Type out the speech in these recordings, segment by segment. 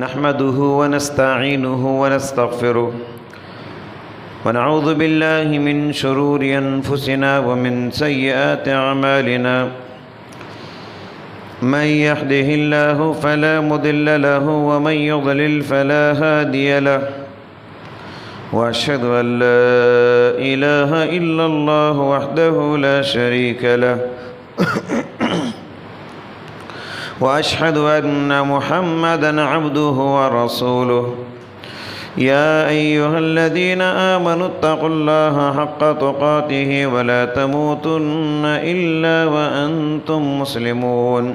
نحمده ونستعينه ونستغفره ونعوذ بالله من شرور أنفسنا ومن سيئات أعمالنا من يهده الله فلا مضل له ومن يضلل فلا هادي له وأشهد أن لا إله إلا الله وحده لا شريك له وأشهد أن محمدًا عبده ورسوله يا أيها الذين آمنوا اتقوا الله حق تقاته ولا تموتن إلا وأنتم مسلمون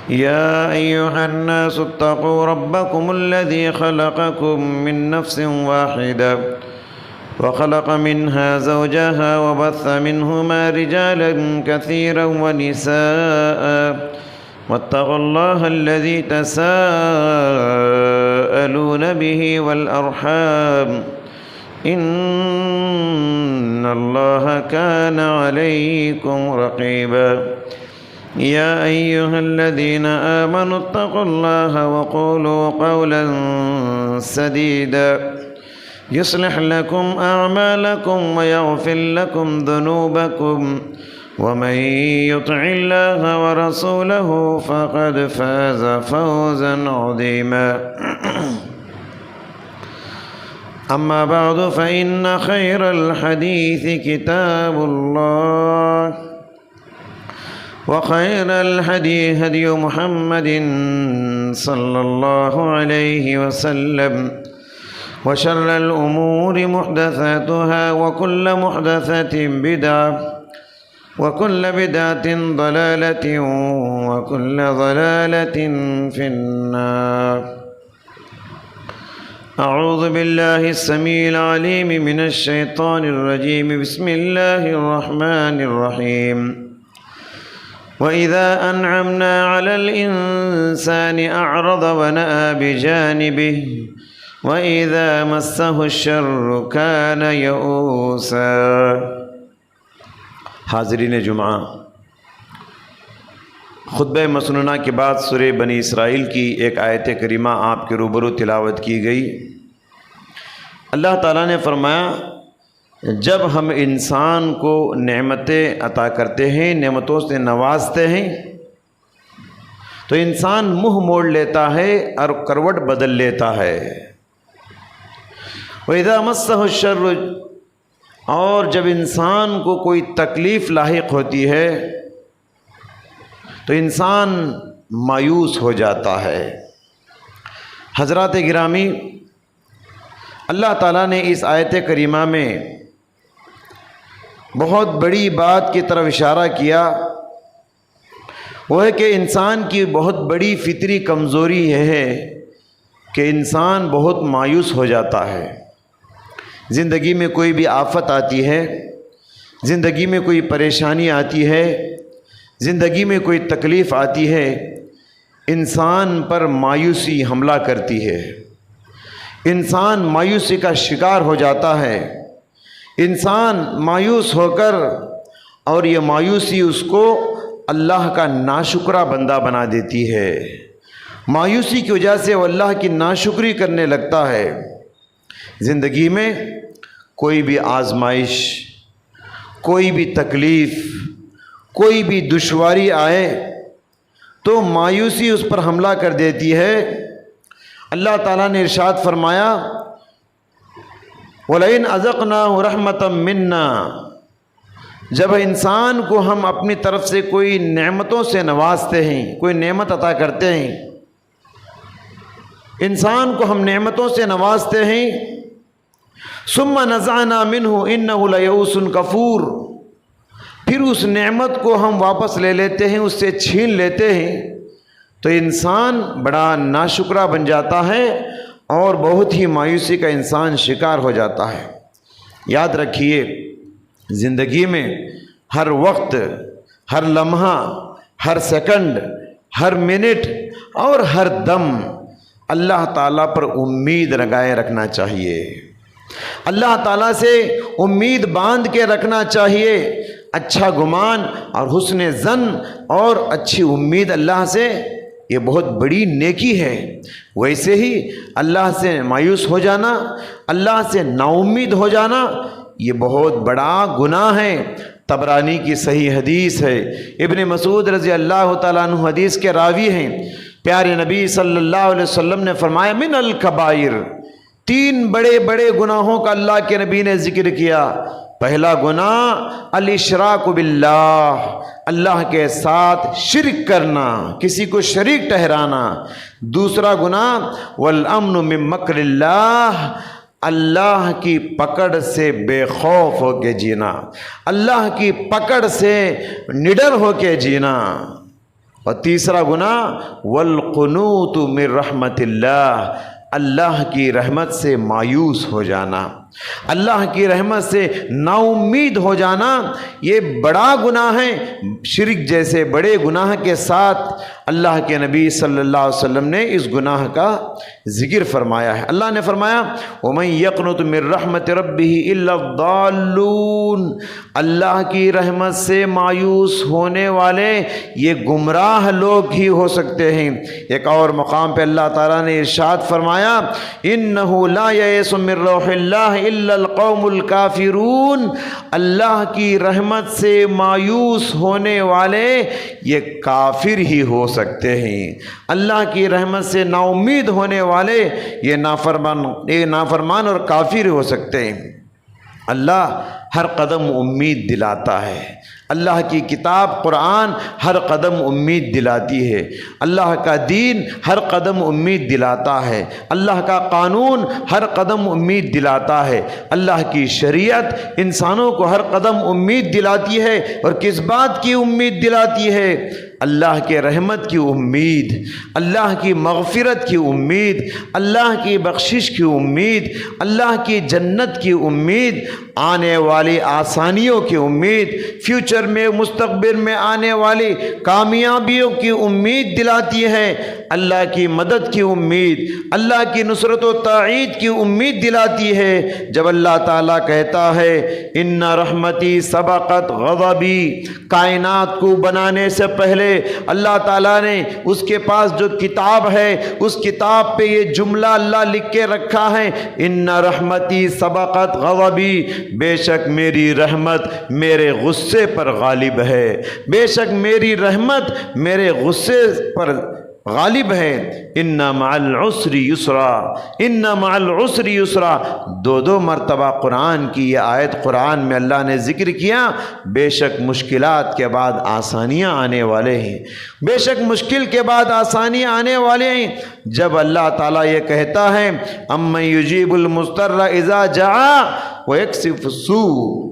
يا أيها الناس اتقوا ربكم الذي خلقكم من نفس واحدة وخلق منها زوجها وبث منهما رجالا كثيرا ونساء واتقوا الله الذي تساءلون به والأرحام إن الله كان عليكم رقيبا يا أيها الذين آمنوا اتقوا الله وقولوا قولا سديدا يصلح لكم أعمالكم ويغفر لكم ذنوبكم ومن يطع الله ورسوله فقد فاز فوزا عظيما أما بعد فإن خير الحديث كتاب الله وخير الهدي هدي محمد صلى الله عليه وسلم وشر الأمور محدثاتها وكل محدثة بدعة وكل بدعة ضلالة وكل ضلالة في النار أعوذ بالله السميع العليم من الشيطان الرجيم بسم الله الرحمن الرحيم وإذا أنعمنا على الإنسان أعرض ونأى بجانبه وإذا مسه الشر كان يئوسا حاضرین جمعہ، خطبہ مسنونہ کے بعد سورہ بنی اسرائیل کی ایک آیت کریمہ آپ کے روبرو تلاوت کی گئی۔ اللہ تعالیٰ نے فرمایا جب ہم انسان کو نعمتیں عطا کرتے ہیں، نعمتوں سے نوازتے ہیں، تو انسان منہ موڑ لیتا ہے اور کروٹ بدل لیتا ہے۔ وَإِذَا مَسَّهُ الشَّرُّ، اور جب انسان کو کوئی تکلیف لاحق ہوتی ہے تو انسان مایوس ہو جاتا ہے۔ حضرات گرامی، اللہ تعالیٰ نے اس آیت کریمہ میں بہت بڑی بات کی طرف اشارہ کیا، وہ ہے کہ انسان کی بہت بڑی فطری کمزوری یہ ہے کہ انسان بہت مایوس ہو جاتا ہے۔ زندگی میں کوئی بھی آفت آتی ہے، زندگی میں کوئی پریشانی آتی ہے، زندگی میں کوئی تکلیف آتی ہے، انسان پر مایوسی حملہ کرتی ہے، انسان مایوسی کا شکار ہو جاتا ہے، انسان مایوس ہو کر، اور یہ مایوسی اس کو اللہ کا ناشکرہ بندہ بنا دیتی ہے۔ مایوسی کی وجہ سے وہ اللہ کی ناشکری کرنے لگتا ہے۔ زندگی میں کوئی بھی آزمائش، کوئی بھی تکلیف، کوئی بھی دشواری آئے تو مایوسی اس پر حملہ کر دیتی ہے۔ اللہ تعالیٰ نے ارشاد فرمایا وَلَئِنْ أَذَقْنَاهُ رَحْمَةً مِنَّا، جب انسان کو ہم اپنی طرف سے کوئی نعمتوں سے نوازتے ہیں، کوئی نعمت عطا کرتے ہیں، انسان کو ہم نعمتوں سے نوازتے ہیں، ثم نزعنا منہ انہ لیئوس کفور، پھر اس نعمت کو ہم واپس لے لیتے ہیں، اس سے چھین لیتے ہیں، تو انسان بڑا ناشکرہ بن جاتا ہے اور بہت ہی مایوسی کا انسان شکار ہو جاتا ہے۔ یاد رکھیے، زندگی میں ہر وقت، ہر لمحہ، ہر سیکنڈ، ہر منٹ اور ہر دم اللہ تعالیٰ پر امید لگائے رکھنا چاہیے، اللہ تعالیٰ سے امید باندھ کے رکھنا چاہیے۔ اچھا گمان اور حسن ظن اور اچھی امید اللہ سے یہ بہت بڑی نیکی ہے۔ ویسے ہی اللہ سے مایوس ہو جانا، اللہ سے نا امید ہو جانا، یہ بہت بڑا گناہ ہے۔ طبرانی کی صحیح حدیث ہے، ابن مسعود رضی اللہ تعالیٰ عنہ حدیث کے راوی ہیں، پیارے نبی صلی اللہ علیہ وسلم نے فرمایا من الکبائر، 3 بڑے بڑے گناہوں کا اللہ کے نبی نے ذکر کیا۔ پہلا گناہ الاشراک باللہ، اللہ کے ساتھ شرک کرنا، کسی کو شریک ٹھہرانا۔ دوسرا گناہ والامن من مکر اللہ، اللہ کی پکڑ سے بے خوف ہو کے جینا، اللہ کی پکڑ سے نڈر ہو کے جینا۔ اور تیسرا گناہ والقنوط من رحمت اللہ، اللہ کی رحمت سے مایوس ہو جانا، اللہ کی رحمت سے نا امید ہو جانا، یہ بڑا گناہ ہے۔ شرک جیسے بڑے گناہ کے ساتھ اللہ کے نبی صلی اللہ علیہ وسلم نے اس گناہ کا ذکر فرمایا ہے۔ اللہ نے فرمایا وَمَن يَقْنُطْ مِن رَحْمَةِ رَبِّهِ إِلَّا الضَّالُّونَ، اللہ کی رحمت سے مایوس ہونے والے یہ گمراہ لوگ ہی ہو سکتے ہیں۔ ایک اور مقام پہ اللہ تعالیٰ نے ارشاد فرمایا إِنَّهُ لَا يَيْأَسُ مِن رَوْحِ اللَّهِ إِلَّا الْقَوْمُ الْكَافِرُونَ، اللہ کی رحمت سے مایوس ہونے والے یہ کافر ہی ہو سکتے ہیں۔ اللہ کی رحمت سے نا امید ہونے والے یہ نافرمان اور کافر ہو سکتے ہیں۔ اللہ ہر قدم امید دلاتا ہے، اللہ کی کتاب قرآن ہر قدم امید دلاتی ہے، اللہ کا دین ہر قدم امید دلاتا ہے، اللہ کا قانون ہر قدم امید دلاتا ہے، اللہ کی شریعت انسانوں کو ہر قدم امید دلاتی ہے۔ اور کس بات کی امید دلاتی ہے؟ اللہ کے رحمت کی امید، اللہ کی مغفرت کی امید، اللہ کی بخشش کی امید، اللہ کی جنت کی امید، آنے والی آسانیوں کی امید، فیوچر میں مستقبل میں آنے والی کامیابیوں کی امید دلاتی ہے، اللہ کی مدد کی امید، اللہ کی نصرت و تائید کی امید دلاتی ہے۔ جب اللہ تعالیٰ کہتا ہے ان رحمتی سبقت غضبی، کائنات کو بنانے سے پہلے اللہ تعالیٰ نے اس کے پاس جو کتاب ہے اس کتاب پہ یہ جملہ اللہ لکھ کے رکھا ہے ان رحمتی سبقت غضبی، بے شک میری رحمت میرے غصے پر غالب ہے، بے شک میری رحمت میرے غصے پر غالب ہے۔ ان مع العسر یسرا، ان مع العسر یسرا، 2 مرتبہ قرآن کی یہ آیت قرآن میں اللہ نے ذکر کیا، بے شک مشکلات کے بعد آسانیاں آنے والے ہیں، بے شک مشکل کے بعد آسانیاں آنے والے ہیں۔ جب اللہ تعالیٰ یہ کہتا ہے امن یجیب المضطر اذا دعا ویکشف السوء،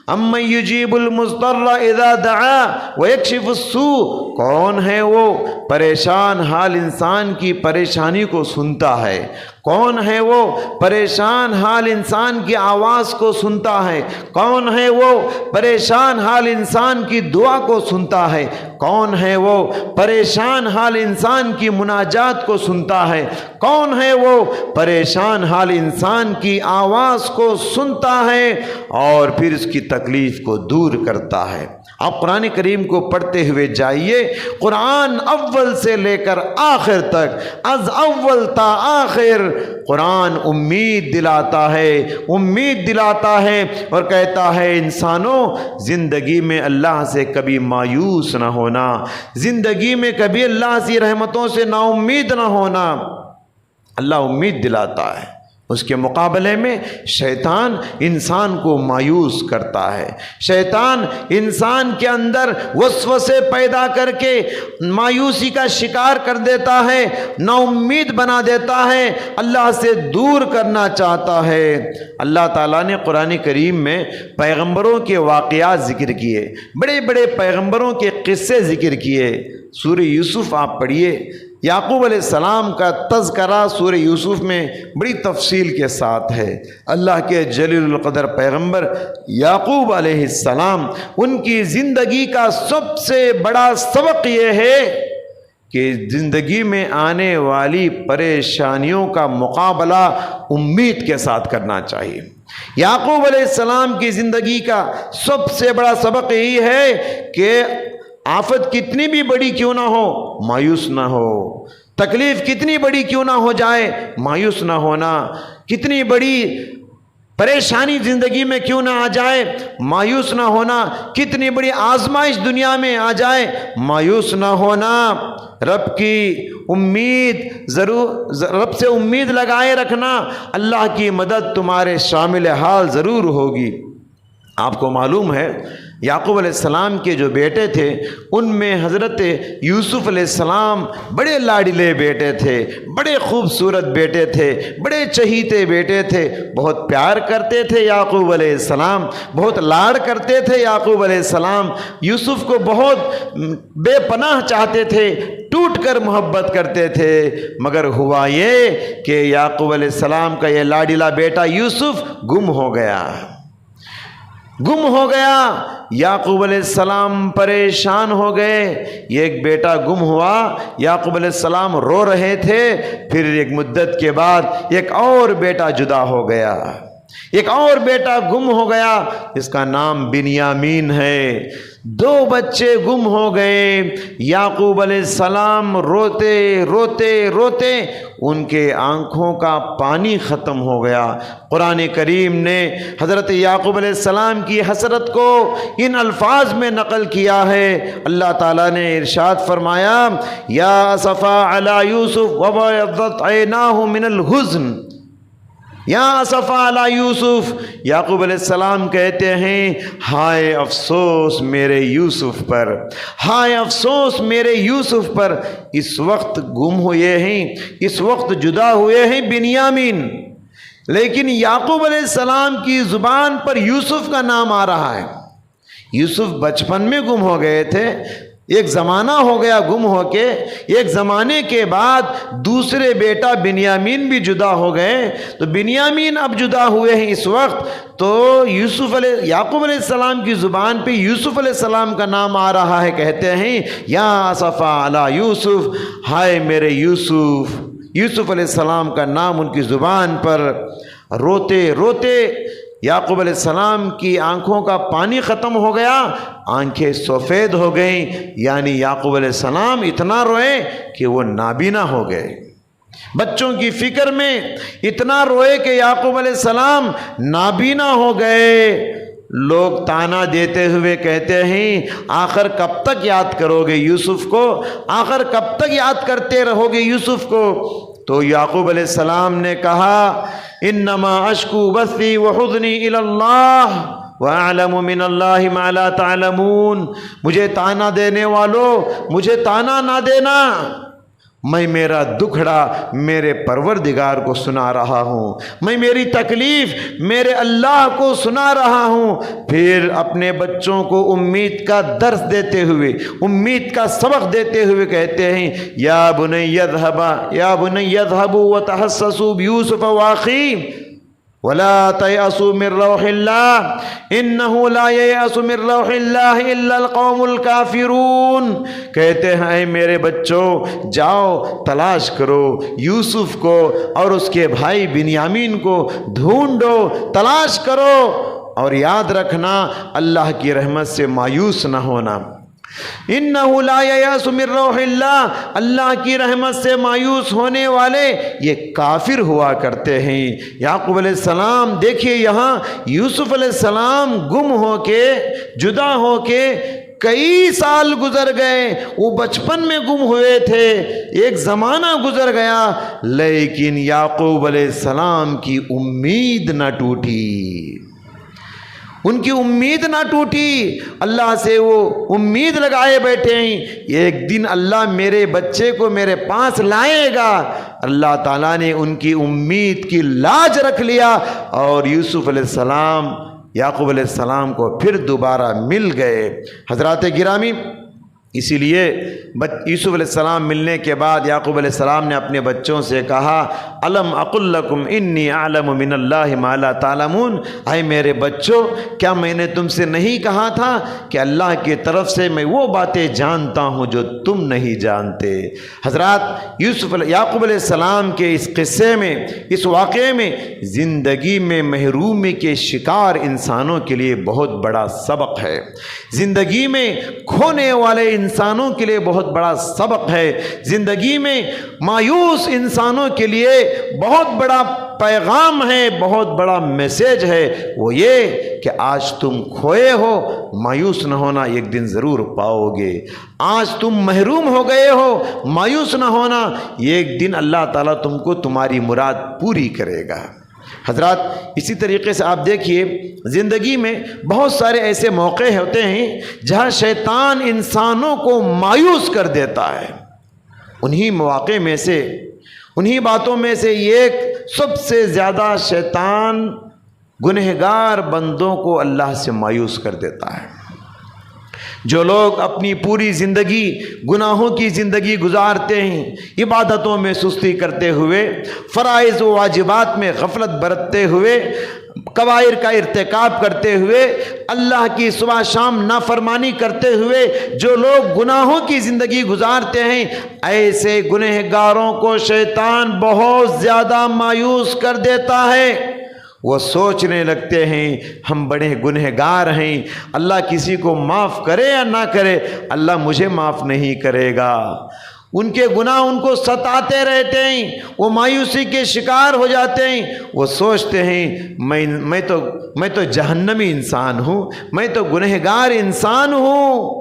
امن یجیب المضطر اذا دعا ویکشف السوء، کون ہے وہ پریشان حال انسان کی پریشانی کو سنتا ہے، کون ہے وہ پریشان حال انسان کی آواز کو سنتا ہے، کون ہے وہ پریشان حال انسان کی دعا کو سنتا ہے، کون ہے وہ پریشان حال انسان کی مناجات کو سنتا ہے، کون ہے وہ پریشان حال انسان کی آواز کو سنتا ہے اور پھر اس کی تکلیف کو دور کرتا ہے۔ آپ قرآن کریم کو پڑھتے ہوئے جائیے، قرآن اول سے لے کر آخر تک، از اول تا آخر قرآن امید دلاتا ہے، امید دلاتا ہے اور کہتا ہے انسانوں زندگی میں اللہ سے کبھی مایوس نہ ہونا، زندگی میں کبھی اللہ کی رحمتوں سے نا امید نہ ہونا۔ اللہ امید دلاتا ہے، اس کے مقابلے میں شیطان انسان کو مایوس کرتا ہے، شیطان انسان کے اندر وسوسے پیدا کر کے مایوسی کا شکار کر دیتا ہے، نا امید بنا دیتا ہے، اللہ سے دور کرنا چاہتا ہے۔ اللہ تعالیٰ نے قرآن کریم میں پیغمبروں کے واقعات ذکر کیے، بڑے بڑے پیغمبروں کے قصے ذکر کیے۔ سورہ یوسف آپ پڑھیے، یعقوب علیہ السلام کا تذکرہ سورہ یوسف میں بڑی تفصیل کے ساتھ ہے۔ اللہ کے جلیل القدر پیغمبر یعقوب علیہ السلام، ان کی زندگی کا سب سے بڑا سبق یہ ہے کہ زندگی میں آنے والی پریشانیوں کا مقابلہ امید کے ساتھ کرنا چاہیے۔ یعقوب علیہ السلام کی زندگی کا سب سے بڑا سبق یہی ہے کہ آفت کتنی بھی بڑی کیوں نہ ہو مایوس نہ ہو، تکلیف کتنی بڑی کیوں نہ ہو جائے مایوس نہ ہونا، کتنی بڑی پریشانی زندگی میں کیوں نہ آ جائے مایوس نہ ہونا، کتنی بڑی آزمائش دنیا میں آ جائے مایوس نہ ہونا، رب کی امید رب سے امید لگائے رکھنا، اللہ کی مدد تمہارے شامل حال ضرور ہوگی۔ آپ کو معلوم ہے یعقوب علیہ السلام کے جو بیٹے تھے ان میں حضرت یوسف علیہ السلام بڑے لاڈلے بیٹے تھے، بڑے خوبصورت بیٹے تھے، بڑے چہیتے بیٹے تھے، بہت پیار کرتے تھے یعقوب علیہ السلام، بہت لاڑ کرتے تھے یعقوب علیہ السلام، یوسف کو بہت بے پناہ چاہتے تھے، ٹوٹ کر محبت کرتے تھے، مگر ہوا یہ کہ یعقوب علیہ السلام کا یہ لاڈلا بیٹا یوسف گم ہو گیا۔ یعقوب علیہ السلام پریشان ہو گئے، یہ ایک بیٹا گم ہوا، یعقوب علیہ السلام رو رہے تھے، پھر ایک مدت کے بعد ایک اور بیٹا جدا ہو گیا، ایک اور بیٹا گم ہو گیا، اس کا نام بنیامین ہے۔ 2 بچے گم ہو گئے، یعقوب علیہ السلام روتے روتے روتے ان کے آنکھوں کا پانی ختم ہو گیا۔ قرآن کریم نے حضرت یعقوب علیہ السلام کی حسرت کو ان الفاظ میں نقل کیا ہے۔ اللہ تعالیٰ نے ارشاد فرمایا یا اسفا علی یوسف وابیضت عیناہ من الحزن، یا اسفا علی یوسف، یعقوب علیہ السلام کہتے ہیں ہائے افسوس میرے یوسف پر، ہائے افسوس میرے یوسف پر، اس وقت گم ہوئے ہیں، اس وقت جدا ہوئے ہیں بنیامین، لیکن یعقوب علیہ السلام کی زبان پر یوسف کا نام آ رہا ہے۔ یوسف بچپن میں گم ہو گئے تھے، ایک زمانہ ہو گیا گم ہو کے، ایک زمانے کے بعد دوسرے بیٹا بنیامین بھی جدا ہو گئے، تو بنیامین اب جدا ہوئے ہیں اس وقت، تو یعقوب علیہ السلام کی زبان پہ یوسف علیہ السلام کا نام آ رہا ہے، کہتے ہیں یا اسفا علی یوسف، ہائے میرے یوسف، یوسف علیہ السلام کا نام ان کی زبان پر، روتے روتے یعقوب علیہ السلام کی آنکھوں کا پانی ختم ہو گیا، آنکھیں سفید ہو گئیں، یعنی یعقوب علیہ السلام اتنا روئے کہ وہ نابینا ہو گئے۔ بچوں کی فکر میں اتنا روئے کہ یعقوب علیہ السلام نابینا ہو گئے۔ لوگ تانا دیتے ہوئے کہتے ہیں آخر کب تک یاد کرو گے یوسف کو، آخر کب تک یاد کرتے رہو گے یوسف کو؟ تو یعقوب علیہ السلام نے کہا انما اشکو بثی وحزنی الی اللہ وَأَعْلَمُ مِنَ اللَّهِ مَا لَا تَعْلَمُونَ، مجھے تانا دینے والوں مجھے تانا نہ دینا، میں میرا دکھڑا میرے پروردگار کو سنا رہا ہوں، میں میری تکلیف میرے اللہ کو سنا رہا ہوں۔ پھر اپنے بچوں کو امید کا درس دیتے ہوئے، امید کا سبق دیتے ہوئے کہتے ہیں یا بنی اذهبوا وتحسسوا بيوسف واخيه ولا تيأسوا من روح الله انه لا ييأس من روح الله الا القوم الكافرون، کہتے ہیں اے میرے بچوں جاؤ تلاش کرو یوسف کو اور اس کے بھائی بنیامین کو، ڈھونڈو تلاش کرو، اور یاد رکھنا اللہ کی رحمت سے مایوس نہ ہونا۔ انہ لا ییأس من روح اللہ، اللہ کی رحمت سے مایوس ہونے والے یہ کافر ہوا کرتے ہیں۔ یعقوب علیہ السلام دیکھیے یہاں یوسف علیہ السلام گم ہو کے جدا ہو کے کئی سال گزر گئے، وہ بچپن میں گم ہوئے تھے، ایک زمانہ گزر گیا، لیکن یعقوب علیہ السلام کی امید نہ ٹوٹی، ان کی امید نہ ٹوٹی، اللہ سے وہ امید لگائے بیٹھے ہیں ایک دن اللہ میرے بچے کو میرے پاس لائے گا۔ اللہ تعالیٰ نے ان کی امید کی لاج رکھ لیا اور یوسف علیہ السلام یعقوب علیہ السلام کو پھر دوبارہ مل گئے۔ حضرات گرامی، اسی لیے یوسف علیہ السلام ملنے کے بعد یعقوب علیہ السلام نے اپنے بچوں سے کہا الم اقل لکم انی اعلم من اللہ ما لا تعلمون، اے میرے بچوں کیا میں نے تم سے نہیں کہا تھا کہ اللہ کی طرف سے میں وہ باتیں جانتا ہوں جو تم نہیں جانتے۔ حضرات یعقوب علیہ السلام کے اس قصے میں، اس واقعے میں زندگی میں محرومی کے شکار انسانوں کے لیے بہت بڑا سبق ہے، زندگی میں کھونے والے انسانوں کے لیے بہت بڑا سبق ہے، زندگی میں مایوس انسانوں کے لیے بہت بڑا پیغام ہے، بہت بڑا میسیج ہے۔ وہ یہ کہ آج تم کھوئے ہو، مایوس نہ ہونا، ایک دن ضرور پاؤ گے۔ آج تم محروم ہو گئے ہو، مایوس نہ ہونا، ایک دن اللہ تعالیٰ تم کو تمہاری مراد پوری کرے گا۔ حضرات اسی طریقے سے آپ دیکھیے زندگی میں بہت سارے ایسے موقع ہوتے ہیں جہاں شیطان انسانوں کو مایوس کر دیتا ہے۔ انہی مواقع میں سے، انہی باتوں میں سے ایک سب سے زیادہ شیطان گنہگار بندوں کو اللہ سے مایوس کر دیتا ہے۔ جو لوگ اپنی پوری زندگی گناہوں کی زندگی گزارتے ہیں، عبادتوں میں سستی کرتے ہوئے، فرائض و واجبات میں غفلت برتتے ہوئے، کبائر کا ارتکاب کرتے ہوئے، اللہ کی صبح شام نافرمانی کرتے ہوئے جو لوگ گناہوں کی زندگی گزارتے ہیں، ایسے گنہگاروں کو شیطان بہت زیادہ مایوس کر دیتا ہے۔ وہ سوچنے لگتے ہیں ہم بڑے گنہگار ہیں، اللہ کسی کو معاف کرے یا نہ کرے، اللہ مجھے معاف نہیں کرے گا۔ ان کے گناہ ان کو ستاتے رہتے ہیں، وہ مایوسی کے شکار ہو جاتے ہیں۔ وہ سوچتے ہیں میں تو جہنمی انسان ہوں، میں تو گنہگار انسان ہوں۔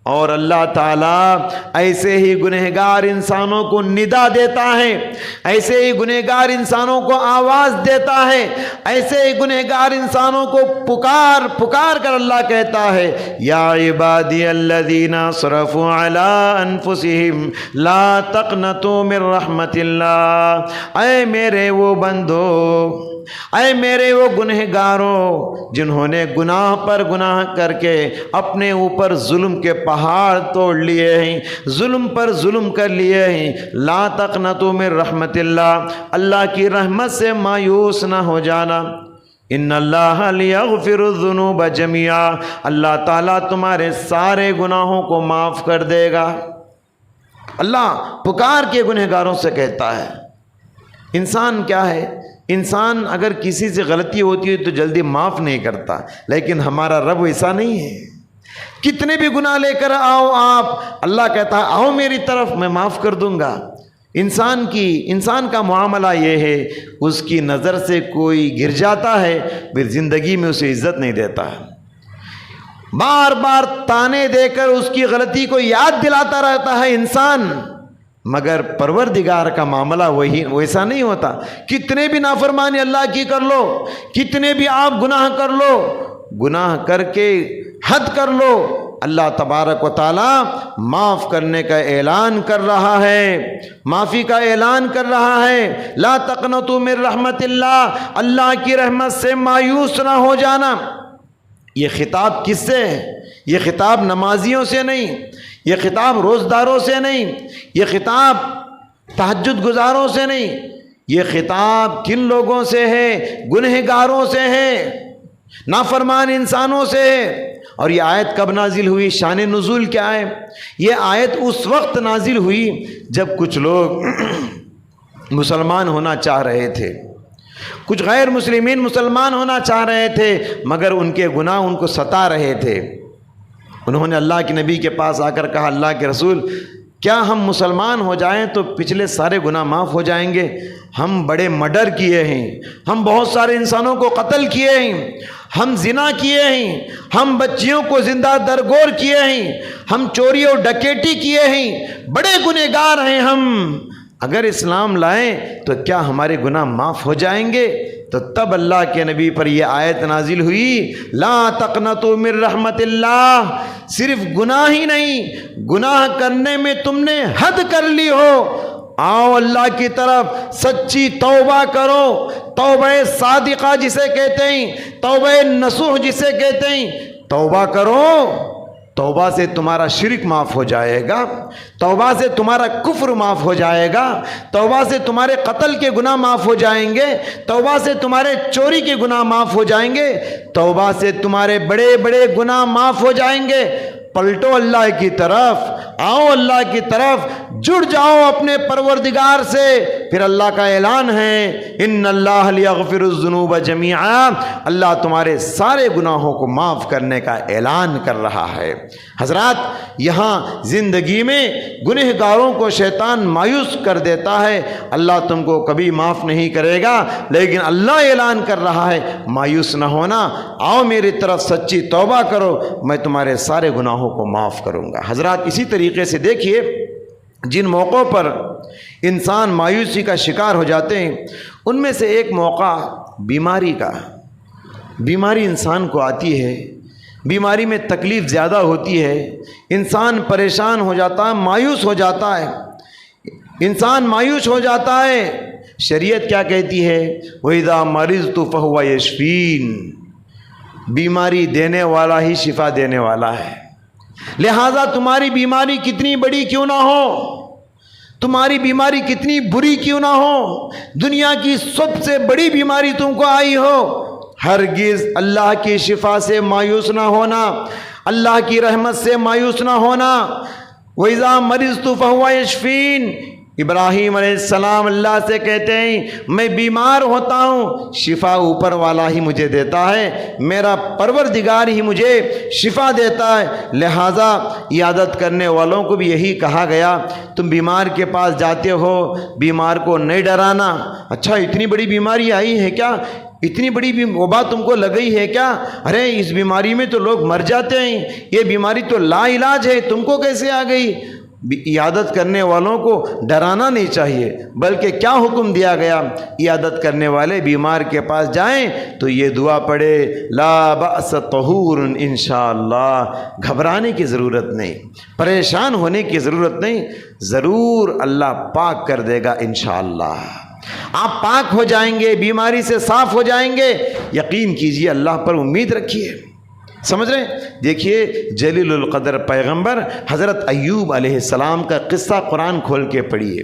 اور اللہ تعالیٰ ایسے ہی گنہگار انسانوں کو ندا دیتا ہے، ایسے ہی گنہگار انسانوں کو آواز دیتا ہے، ایسے ہی گنہگار انسانوں کو پکار کر اللہ کہتا ہے یا عبادی الذین اسرفوا علی انفسہم لا تقنطوا من رحمت اللہ، اے میرے وہ بندو، اے میرے وہ گنہگاروں جنہوں نے گناہ پر گناہ کر کے اپنے اوپر ظلم کے پہاڑ توڑ لیے ہیں، ظلم پر ظلم کر لیے ہیں، لا تقنطوا من رحمت اللہ، اللہ کی رحمت سے مایوس نہ ہو جانا۔ ان اللہ لیغفر الذنوب جميعا، اللہ تعالیٰ تمہارے سارے گناہوں کو معاف کر دے گا۔ اللہ پکار کے گنہگاروں سے کہتا ہے۔ انسان کیا ہے؟ انسان اگر کسی سے غلطی ہوتی ہے تو جلدی معاف نہیں کرتا، لیکن ہمارا رب ایسا نہیں ہے۔ کتنے بھی گناہ لے کر آؤ آپ، اللہ کہتا ہے آؤ میری طرف، میں معاف کر دوں گا۔ انسان کا معاملہ یہ ہے، اس کی نظر سے کوئی گر جاتا ہے پھر زندگی میں اسے عزت نہیں دیتا ہے، بار بار تانے دے کر اس کی غلطی کو یاد دلاتا رہتا ہے انسان، مگر پروردگار کا معاملہ ویسا نہیں ہوتا۔ کتنے بھی نافرمانی اللہ کی کر لو، کتنے بھی آپ گناہ کر لو، گناہ کر کے حد کر لو، اللہ تبارک و تعالی معاف کرنے کا اعلان کر رہا ہے، معافی کا اعلان کر رہا ہے۔ لا تقنطوا من رحمت اللہ، اللہ کی رحمت سے مایوس نہ ہو جانا۔ یہ خطاب کس سے ہے؟ یہ خطاب نمازیوں سے نہیں، یہ خطاب روزداروں سے نہیں، یہ خطاب تہجد گزاروں سے نہیں، یہ خطاب کن لوگوں سے ہے؟ گنہگاروں سے ہے، نافرمان انسانوں سے ہے۔ اور یہ آیت کب نازل ہوئی؟ شان نزول کیا ہے؟ یہ آیت اس وقت نازل ہوئی جب کچھ لوگ مسلمان ہونا چاہ رہے تھے، کچھ غیر مسلمین مسلمان ہونا چاہ رہے تھے، مگر ان کے گناہ ان کو ستا رہے تھے۔ انہوں نے اللہ کے نبی کے پاس آ کر کہا اللہ کے رسول کیا ہم مسلمان ہو جائیں تو پچھلے سارے گناہ معاف ہو جائیں گے؟ ہم بڑے مرڈر کیے ہیں، ہم بہت سارے انسانوں کو قتل کیے ہیں، ہم زنا کیے ہیں، ہم بچیوں کو زندہ درگور کیے ہیں، ہم چوری اور ڈکیٹی کیے ہیں، بڑے گنہگار ہیں ہم، اگر اسلام لائیں تو کیا ہمارے گناہ معاف ہو جائیں گے؟ تو تب اللہ کے نبی پر یہ آیت نازل ہوئی لا تقنطوا من رحمت اللہ۔ صرف گناہ ہی نہیں، گناہ کرنے میں تم نے حد کر لی ہو، آؤ اللہ کی طرف سچی توبہ کرو، توبہ صادقہ جسے کہتے ہیں، توبہ نصوح جسے کہتے ہیں، توبہ کرو، توبہ سے تمہارا شرک معاف ہو جائے گا، توبہ سے تمہارا کفر معاف ہو جائے گا، توبہ سے تمہارے قتل کے گناہ معاف ہو جائیں گے، توبہ سے تمہارے چوری کے گناہ معاف ہو جائیں گے، توبہ سے تمہارے بڑے بڑے گناہ معاف ہو جائیں گے۔ پلٹو اللہ کی طرف، آؤ اللہ کی طرف، جڑ جاؤ اپنے پروردگار سے۔ پھر اللہ کا اعلان ہے، ان اللہ یغفر الذنوب جمیعا، اللہ تمہارے سارے گناہوں کو معاف کرنے کا اعلان کر رہا ہے۔ حضرات، یہاں زندگی میں گنہگاروں کو شیطان مایوس کر دیتا ہے، اللہ تم کو کبھی معاف نہیں کرے گا، لیکن اللہ اعلان کر رہا ہے مایوس نہ ہونا، آؤ میری طرف سچی توبہ کرو، میں تمہارے سارے گناہوں کو معاف کروں گا۔ حضرات، اسی طریقے سے دیکھیے، جن موقعوں پر انسان مایوسی کا شکار ہو جاتے ہیں، ان میں سے ایک موقع بیماری کا۔ بیماری انسان کو آتی ہے، بیماری میں تکلیف زیادہ ہوتی ہے، انسان پریشان ہو جاتا ہے، مایوس ہو جاتا ہے، انسان مایوس ہو جاتا ہے۔ شریعت کیا کہتی ہے؟ وَإِذَا مَرِضْتُ فَهُوَ يَشْفِينِ، بیماری دینے والا ہی شفا دینے والا ہے۔ لہذا تمہاری بیماری کتنی بڑی کیوں نہ ہو، تمہاری بیماری کتنی بری کیوں نہ ہو، دنیا کی سب سے بڑی بیماری تم کو آئی ہو، ہرگز اللہ کی شفا سے مایوس نہ ہونا، اللہ کی رحمت سے مایوس نہ ہونا۔ وَإِذَا مَرِضْتُ فَهُوَ يَشْفِينِ، ابراہیم علیہ السلام اللہ سے کہتے ہیں میں بیمار ہوتا ہوں، شفا اوپر والا ہی مجھے دیتا ہے، میرا پروردگار ہی مجھے شفا دیتا ہے۔ لہٰذا عیادت کرنے والوں کو بھی یہی کہا گیا، تم بیمار کے پاس جاتے ہو، بیمار کو نہیں ڈرانا۔ اچھا، اتنی بڑی بیماری آئی ہے کیا؟ اتنی بڑی وبا تم کو لگئی ہے کیا؟ ارے اس بیماری میں تو لوگ مر جاتے ہیں، یہ بیماری تو لا علاج ہے، تم کو کیسے آ گئی؟ عیادت کرنے والوں کو ڈرانا نہیں چاہیے، بلکہ کیا حکم دیا گیا؟ عیادت کرنے والے بیمار کے پاس جائیں تو یہ دعا پڑھے، لا بأس طہور انشاءاللہ، گھبرانے کی ضرورت نہیں، پریشان ہونے کی ضرورت نہیں، ضرور اللہ پاک کر دے گا انشاءاللہ۔ آپ پاک ہو جائیں گے، بیماری سے صاف ہو جائیں گے، یقین کیجئے، اللہ پر امید رکھیے۔ سمجھ رہے ہیں؟ دیکھیے جلیل القدر پیغمبر حضرت ایوب علیہ السلام کا قصہ قرآن کھول کے پڑھیے،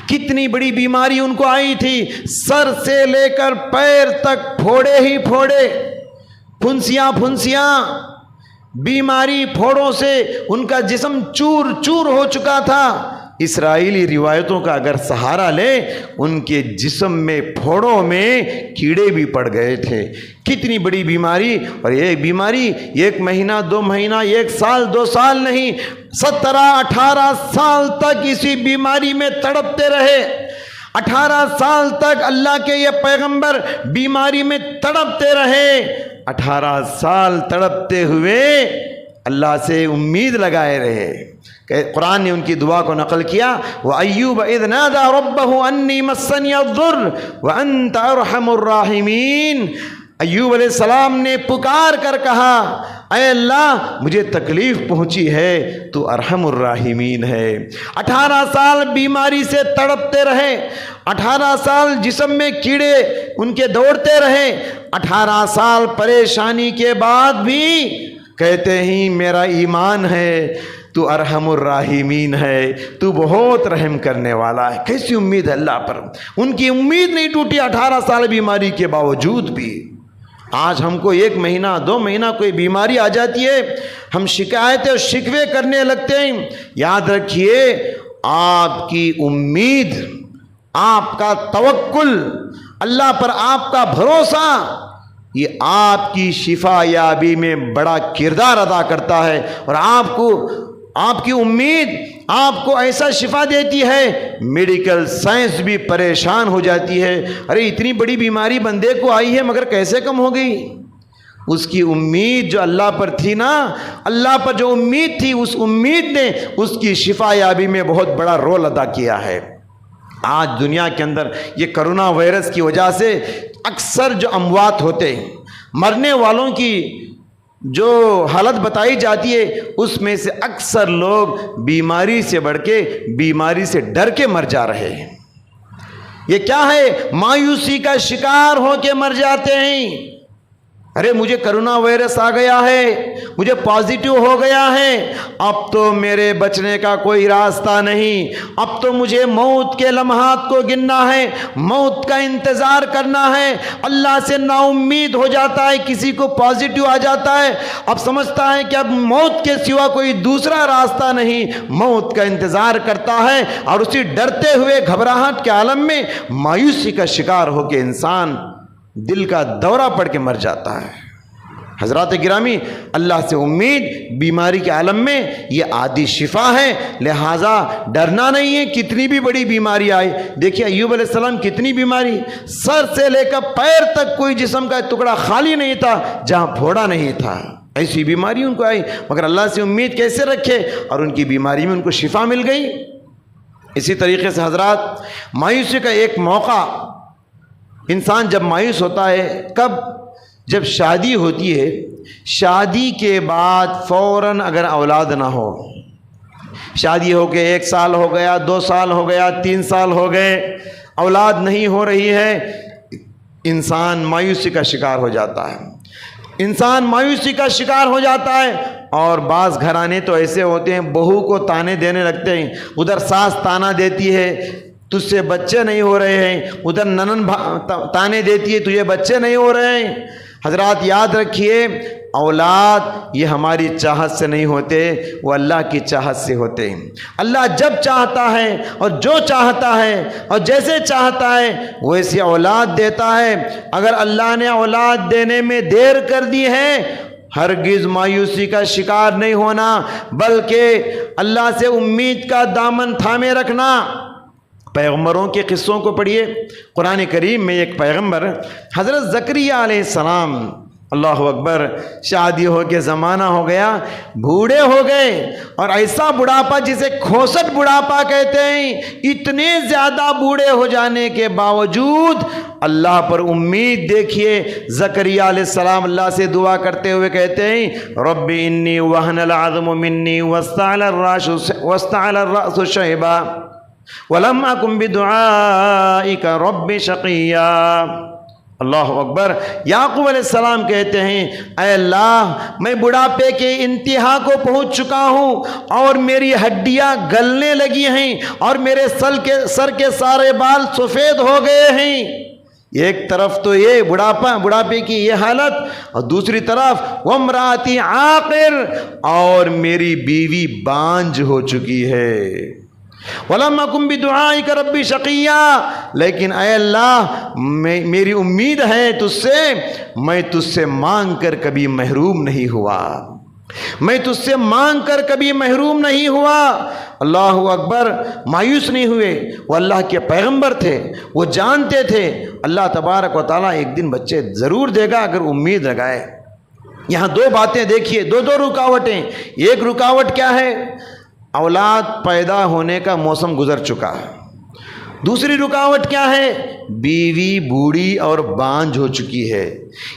کتنی بڑی بیماری ان کو آئی تھی، سر سے لے کر پیر تک پھوڑے ہی پھوڑے، پھنسیاں پھنسیاں، بیماری پھوڑوں سے ان کا جسم چور چور ہو چکا تھا۔ اسرائیلی روایتوں کا اگر سہارا لیں، ان کے جسم میں پھوڑوں میں کیڑے بھی پڑ گئے تھے۔ کتنی بڑی بیماری، اور یہ بیماری 1 مہینہ 2 مہینہ 1 سال 2 سال نہیں، 17-18 سال تک اسی بیماری میں تڑپتے رہے۔ 18 سال تک اللہ کے یہ پیغمبر بیماری میں تڑپتے رہے۔ 18 سال تڑپتے ہوئے اللہ سے امید لگائے رہے۔ کہ قرآن نے ان کی دعا کو نقل کیا، وَأَيُّوبَ إِذْ نَادَى رَبَّهُ أَنِّي مَسَّنِيَ الضُّرُّ وَأَنْتَ أَرْحَمُ الرَّاحِمِينَ، ایوب علیہ السلام نے پکار کر کہا، اے اللہ مجھے تکلیف پہنچی ہے، تو ارحم الراحمین ہے۔ 18 سال بیماری سے تڑپتے رہے، 18 سال جسم میں کیڑے ان کے دوڑتے رہے، 18 سال پریشانی کے بعد بھی کہتے ہیں میرا ایمان ہے، تو ارحم الراحمین ہے، تو بہت رحم کرنے والا ہے۔ کیسی امید ہے اللہ پر، ان کی امید نہیں ٹوٹی 18 سال بیماری کے باوجود بھی۔ آج ہم کو 1 مہینہ 2 مہینہ کوئی بیماری آ جاتی ہے، ہم شکایتیں اور شکوے کرنے لگتے ہیں۔ یاد رکھیے، آپ کی امید، آپ کا توکل، اللہ پر آپ کا بھروسہ، یہ آپ کی شفا یابی میں بڑا کردار ادا کرتا ہے، اور آپ کی امید آپ کو ایسا شفا دیتی ہے، میڈیکل سائنس بھی پریشان ہو جاتی ہے، ارے اتنی بڑی بیماری بندے کو آئی ہے مگر کیسے کم ہو گئی؟ اس کی امید جو اللہ پر تھی نا، اللہ پر جو امید تھی، اس امید نے اس کی شفا یابی میں بہت بڑا رول ادا کیا ہے۔ آج دنیا کے اندر یہ کرونا وائرس کی وجہ سے اکثر جو اموات ہوتے ہیں، مرنے والوں کی جو حالت بتائی جاتی ہے، اس میں سے اکثر لوگ بیماری سے بڑھ کے، بیماری سے ڈر کے مر جا رہے ہیں۔ یہ کیا ہے؟ مایوسی کا شکار ہو کے مر جاتے ہیں۔ ارے مجھے کرونا وائرس آ گیا ہے، مجھے پازیٹیو ہو گیا ہے، اب تو میرے بچنے کا کوئی راستہ نہیں، اب تو مجھے موت کے لمحات کو گننا ہے، موت کا انتظار کرنا ہے۔ اللہ سے نا امید ہو جاتا ہے، کسی کو پازیٹیو آ جاتا ہے، اب سمجھتا ہے کہ اب موت کے سوا کوئی دوسرا راستہ نہیں، موت کا انتظار کرتا ہے، اور اسی ڈرتے ہوئے گھبراہٹ کے عالم میں مایوسی کا شکار ہو کے انسان دل کا دورہ پڑ کے مر جاتا ہے۔ حضرات گرامی، اللہ سے امید بیماری کے عالم میں یہ عادی شفا ہے، لہٰذا ڈرنا نہیں ہے کتنی بھی بڑی بیماری آئے۔ دیکھیے ایوب علیہ السلام کتنی بیماری، سر سے لے کر پیر تک کوئی جسم کا ٹکڑا خالی نہیں تھا جہاں پھوڑا نہیں تھا، ایسی بیماری ان کو آئی، مگر اللہ سے امید کیسے رکھے اور ان کی بیماری میں ان کو شفا مل گئی۔ اسی طریقے سے حضرات، مایوسی کا ایک موقع انسان جب مایوس ہوتا ہے، کب؟ جب شادی ہوتی ہے، شادی کے بعد فوراً اگر اولاد نہ ہو، شادی ہو کے 1 سال ہو گیا، 2 سال ہو گیا، 3 سال ہو گئے، اولاد نہیں ہو رہی ہے، انسان مایوسی کا شکار ہو جاتا ہے، انسان مایوسی کا شکار ہو جاتا ہے۔ اور بعض گھرانے تو ایسے ہوتے ہیں، بہو کو تانے دینے لگتے ہیں، ادھر ساس تانا دیتی ہے تجھ سے بچے نہیں ہو رہے ہیں، ادھر ننن تانے دیتی ہے تجھے بچے نہیں ہو رہے ہیں۔ حضرات یاد رکھیے، اولاد یہ ہماری چاہت سے نہیں ہوتے، وہ اللہ کی چاہت سے ہوتے ہیں۔ اللہ جب چاہتا ہے اور جو چاہتا ہے اور جیسے چاہتا ہے ویسے اولاد دیتا ہے۔ اگر اللہ نے اولاد دینے میں دیر کر دی ہے، ہرگز مایوسی کا شکار نہیں ہونا، بلکہ اللہ سے امید کا دامن تھامے رکھنا۔ پیغمبروں کے قصوں کو پڑھیے، قرآن کریم میں ایک پیغمبر حضرت زکریہ علیہ السلام، اللہ اکبر، شادی ہو کے زمانہ ہو گیا، بوڑھے ہو گئے، اور ایسا بڑھاپا جسے کھوسٹ بڑھاپا کہتے ہیں، اتنے زیادہ بوڑھے ہو جانے کے باوجود اللہ پر امید دیکھیے۔ زکریہ علیہ السلام اللہ سے دعا کرتے ہوئے کہتے ہیں، رب انی وہن العظم منی واستعل الرأس شیبا وَلَمْ أَكُنْ بِدُعَائِكَ رَبِّ شَقِيًّا۔ اللہ اکبر۔ یعقوب علیہ السلام کہتے ہیں، اے اللہ، میں بڑھاپے کے انتہا کو پہنچ چکا ہوں اور میری ہڈیاں گلنے لگی ہیں اور میرے سر کے سارے بال سفید ہو گئے ہیں۔ ایک طرف تو یہ بڑھاپے کی یہ حالت، اور دوسری طرف وَامْرَأَتِي عَاقِرٌ، اور میری بیوی بانجھ ہو چکی ہے۔ وَلَمْ أَكُنْ بِدُعَائِكَ رَبِّ شَقِيًّا، لیکن اے اللہ میری امید ہے تجھ سے، میں تجھ سے مانگ کر کبھی محروم نہیں ہوا، میں تجھ سے مانگ کر کبھی محروم نہیں ہوا۔ اللہ اکبر۔ مایوس نہیں ہوئے، وہ اللہ کے پیغمبر تھے، وہ جانتے تھے اللہ تبارک و تعالیٰ ایک دن بچے ضرور دے گا اگر امید لگائے۔ یہاں 2 باتیں دیکھیے، 2 رکاوٹیں۔ ایک رکاوٹ کیا ہے؟ اولاد پیدا ہونے کا موسم گزر چکا ہے۔ دوسری رکاوٹ کیا ہے؟ بیوی بوڑھی اور بانجھ ہو چکی ہے۔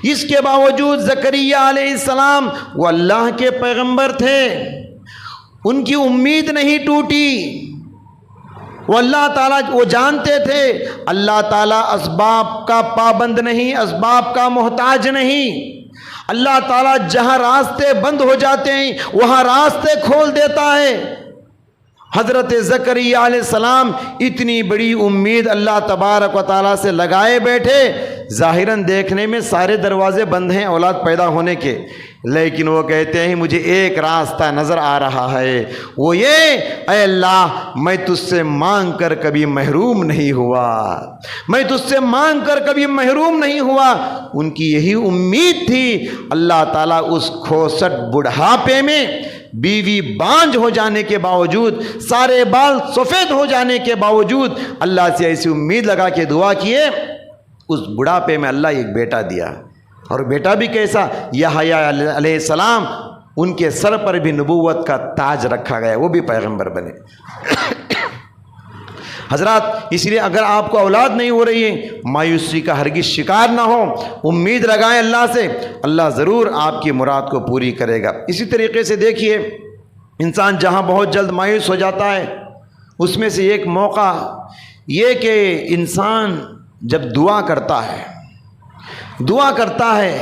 اس کے باوجود زکریہ علیہ السلام وہ اللہ کے پیغمبر تھے، ان کی امید نہیں ٹوٹی۔ وہ اللہ تعالیٰ، وہ جانتے تھے اللہ تعالیٰ اسباب کا پابند نہیں، اسباب کا محتاج نہیں۔ اللہ تعالیٰ جہاں راستے بند ہو جاتے ہیں وہاں راستے کھول دیتا ہے۔ حضرت زکریہ علیہ السلام اتنی بڑی امید اللہ تبارک و تعالیٰ سے لگائے بیٹھے، ظاہراً دیکھنے میں سارے دروازے بند ہیں اولاد پیدا ہونے کے، لیکن وہ کہتے ہیں مجھے ایک راستہ نظر آ رہا ہے، وہ یہ، اے اللہ میں تجھ سے مانگ کر کبھی محروم نہیں ہوا، میں تجھ سے مانگ کر کبھی محروم نہیں ہوا۔ ان کی یہی امید تھی۔ اللہ تعالیٰ اس کھوسٹ بڑھاپے میں، بیوی بانجھ ہو جانے کے باوجود، سارے بال سفید ہو جانے کے باوجود، اللہ سے ایسی امید لگا کے دعا کیے، اس بڑھاپے میں اللہ ایک بیٹا دیا، اور بیٹا بھی کیسا؟ یحییٰ علیہ السلام، ان کے سر پر بھی نبوت کا تاج رکھا گیا، وہ بھی پیغمبر بنے۔ حضرات اس لیے اگر آپ کو اولاد نہیں ہو رہی ہے، مایوسی کا ہرگز شکار نہ ہو، امید لگائیں اللہ سے، اللہ ضرور آپ کی مراد کو پوری کرے گا۔ اسی طریقے سے دیکھیے، انسان جہاں بہت جلد مایوس ہو جاتا ہے، اس میں سے ایک موقع یہ کہ انسان جب دعا کرتا ہے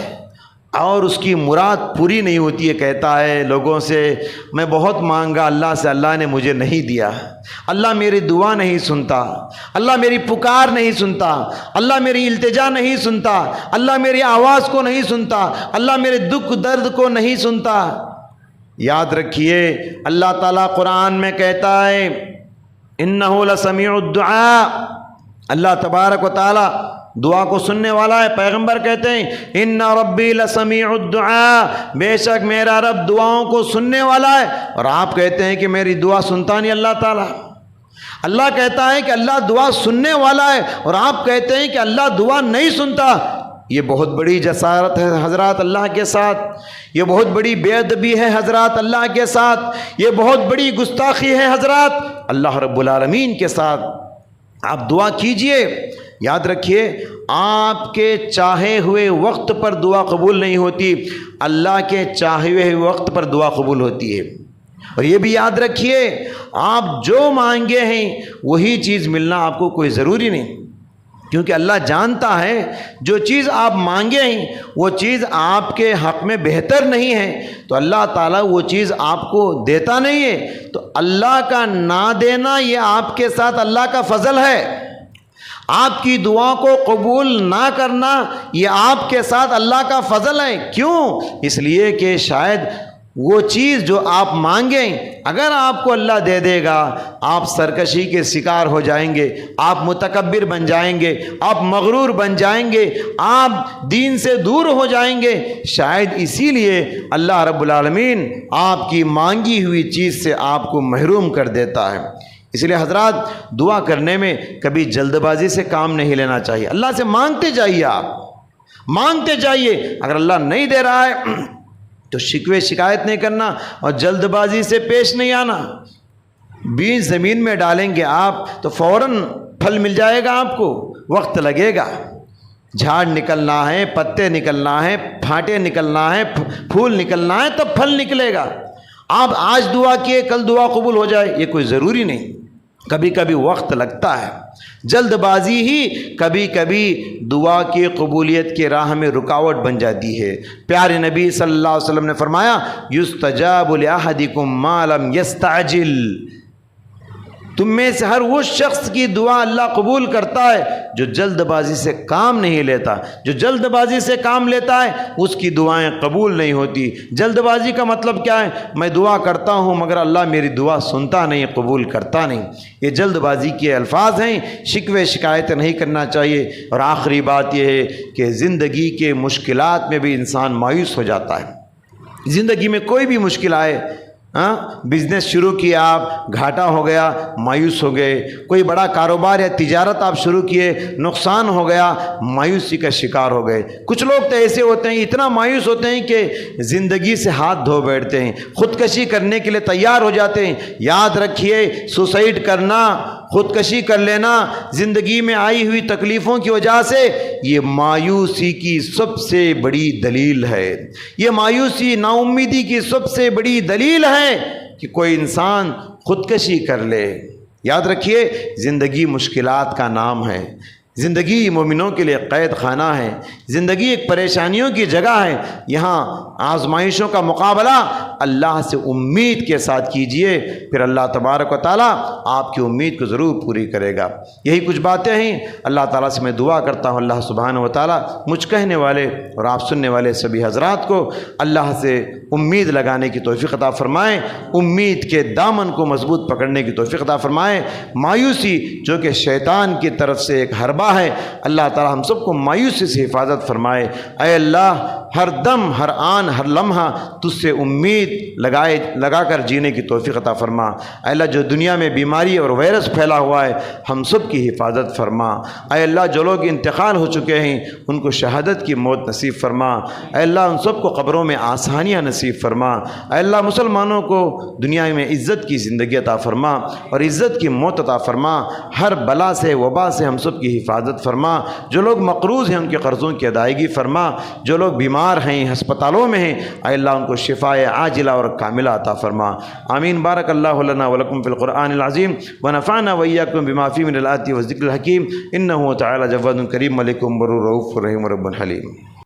اور اس کی مراد پوری نہیں ہوتی ہے، کہتا ہے لوگوں سے میں بہت مانگا اللہ سے، اللہ نے مجھے نہیں دیا، اللہ میری دعا نہیں سنتا، اللہ میری پکار نہیں سنتا، اللہ میری التجا نہیں سنتا، اللہ میری آواز کو نہیں سنتا، اللہ میرے دکھ درد کو نہیں سنتا۔ یاد رکھیے اللہ تعالیٰ قرآن میں کہتا ہے انہ لسمیع الدعاء، اللہ تبارک و تعالیٰ دعا کو سننے والا ہے۔ پیغمبر کہتے ہیں ان ربی لسمیع الدعاء، بے شک میرا رب دعاؤں کو سننے والا ہے، اور آپ کہتے ہیں کہ میری دعا سنتا نہیں اللہ تعالیٰ۔ اللہ کہتا ہے کہ اللہ دعا سننے والا ہے، اور آپ کہتے ہیں کہ اللہ دعا نہیں سنتا۔ یہ بہت بڑی جسارت ہے حضرات اللہ کے ساتھ، یہ بہت بڑی بے ادبی ہے حضرات اللہ کے ساتھ، یہ بہت بڑی گستاخی ہے حضرات اللہ رب العالمین کے ساتھ۔ آپ دعا کیجئے، یاد رکھیے آپ کے چاہے ہوئے وقت پر دعا قبول نہیں ہوتی، اللہ کے چاہے ہوئے وقت پر دعا قبول ہوتی ہے۔ اور یہ بھی یاد رکھیے آپ جو مانگے ہیں وہی چیز ملنا آپ کو کوئی ضروری نہیں، کیونکہ اللہ جانتا ہے جو چیز آپ مانگے ہیں وہ چیز آپ کے حق میں بہتر نہیں ہے، تو اللہ تعالیٰ وہ چیز آپ کو دیتا نہیں ہے۔ تو اللہ کا نہ دینا یہ آپ کے ساتھ اللہ کا فضل ہے، آپ کی دعا کو قبول نہ کرنا یہ آپ کے ساتھ اللہ کا فضل ہے۔ کیوں؟ اس لیے کہ شاید وہ چیز جو آپ مانگیں اگر آپ کو اللہ دے دے گا آپ سرکشی کے شکار ہو جائیں گے، آپ متکبر بن جائیں گے، آپ مغرور بن جائیں گے، آپ دین سے دور ہو جائیں گے۔ شاید اسی لیے اللہ رب العالمین آپ کی مانگی ہوئی چیز سے آپ کو محروم کر دیتا ہے۔ اس لیے حضرات دعا کرنے میں کبھی جلد بازی سے کام نہیں لینا چاہیے، اللہ سے مانگتے جائیے، آپ مانگتے جائیے۔ اگر اللہ نہیں دے رہا ہے تو شکوے شکایت نہیں کرنا اور جلد بازی سے پیش نہیں آنا۔ بیج زمین میں ڈالیں گے آپ تو فوراً پھل مل جائے گا، آپ کو وقت لگے گا۔ جھاڑ نکلنا ہے، پتے نکلنا ہے، پھاٹے نکلنا ہے، پھول نکلنا ہے، تب پھل نکلے گا۔ آپ آج دعا کیے کل دعا قبول ہو جائے یہ کوئی ضروری نہیں، کبھی کبھی وقت لگتا ہے۔ جلد بازی ہی کبھی کبھی دعا کی قبولیت کی راہ میں رکاوٹ بن جاتی ہے۔ پیارے نبی صلی اللہ علیہ وسلم نے فرمایا یستجاب لأحدکم ما لم یستعجل، تم میں سے ہر وہ شخص کی دعا اللہ قبول کرتا ہے جو جلد بازی سے کام نہیں لیتا۔ جو جلد بازی سے کام لیتا ہے اس کی دعائیں قبول نہیں ہوتی۔ جلد بازی کا مطلب کیا ہے؟ میں دعا کرتا ہوں مگر اللہ میری دعا سنتا نہیں، قبول کرتا نہیں۔ یہ جلد بازی کے الفاظ ہیں، شکوے شکایت نہیں کرنا چاہیے۔ اور آخری بات یہ ہے کہ زندگی کے مشکلات میں بھی انسان مایوس ہو جاتا ہے۔ زندگی میں کوئی بھی مشکل آئے، بزنس شروع کیا آپ گھاٹا ہو گیا مایوس ہو گئے، کوئی بڑا کاروبار یا تجارت آپ شروع کیے نقصان ہو گیا مایوسی کا شکار ہو گئے۔ کچھ لوگ تو ایسے ہوتے ہیں اتنا مایوس ہوتے ہیں کہ زندگی سے ہاتھ دھو بیٹھتے ہیں، خودکشی کرنے کے لیے تیار ہو جاتے ہیں۔ یاد رکھیے سوسائڈ کرنا، خودکشی کر لینا زندگی میں آئی ہوئی تکلیفوں کی وجہ سے یہ مایوسی کی سب سے بڑی دلیل ہے۔ یہ مایوسی نا امیدی کی سب سے بڑی دلیل ہے کہ کوئی انسان خودکشی کر لے۔ یاد رکھیے زندگی مشکلات کا نام ہے، زندگی مومنوں کے لیے قید خانہ ہے، زندگی ایک پریشانیوں کی جگہ ہے۔ یہاں آزمائشوں کا مقابلہ اللہ سے امید کے ساتھ کیجئے، پھر اللہ تبارک و تعالیٰ آپ کی امید کو ضرور پوری کرے گا۔ یہی کچھ باتیں ہیں، اللہ تعالیٰ سے میں دعا کرتا ہوں اللہ سبحانہ و تعالیٰ مجھ کہنے والے اور آپ سننے والے سبھی حضرات کو اللہ سے امید لگانے کی توفیق عطا فرمائے، امید کے دامن کو مضبوط پکڑنے کی توفیق عطا فرمائے۔ مایوسی جو کہ شیطان کی طرف سے ایک حربہ ہے، اللہ تعالی ہم سب کو مایوسی سے حفاظت فرمائے۔ اے اللہ ہر دم ہر آن ہر لمحہ تجھ سے امید لگا کر جینے کی توفیق عطا فرما۔ اے اللہ جو دنیا میں بیماری اور وائرس پھیلا ہوا ہے ہم سب کی حفاظت فرما۔ اے اللہ جو لوگ انتقال ہو چکے ہیں ان کو شہادت کی موت نصیب فرما۔ اے اللہ ان سب کو قبروں میں آسانیاں نصیب فرما۔ اے اللہ مسلمانوں کو دنیا میں عزت کی زندگی عطا فرما اور عزت کی موت عطا فرما۔ ہر بلا سے وبا سے ہم سب کی حفاظت فرما۔ جو لوگ مقروض ہیں ان کے قرضوں کی ادائیگی فرما۔ جو لوگ بیمار ہیں ہسپتالوں میں ہیں اے اللہ ان کو شفائے عاجلہ اور کاملہ عطا فرما۔ آمین۔ بارک اللہ لنا ولکم فی القرآن العظیم ونفعنا وإیاکم بما فیہ من الآیات والذکر الحکیم انہ تعالی جواد کریم ملک بر رؤوف رحیم رب حلیم۔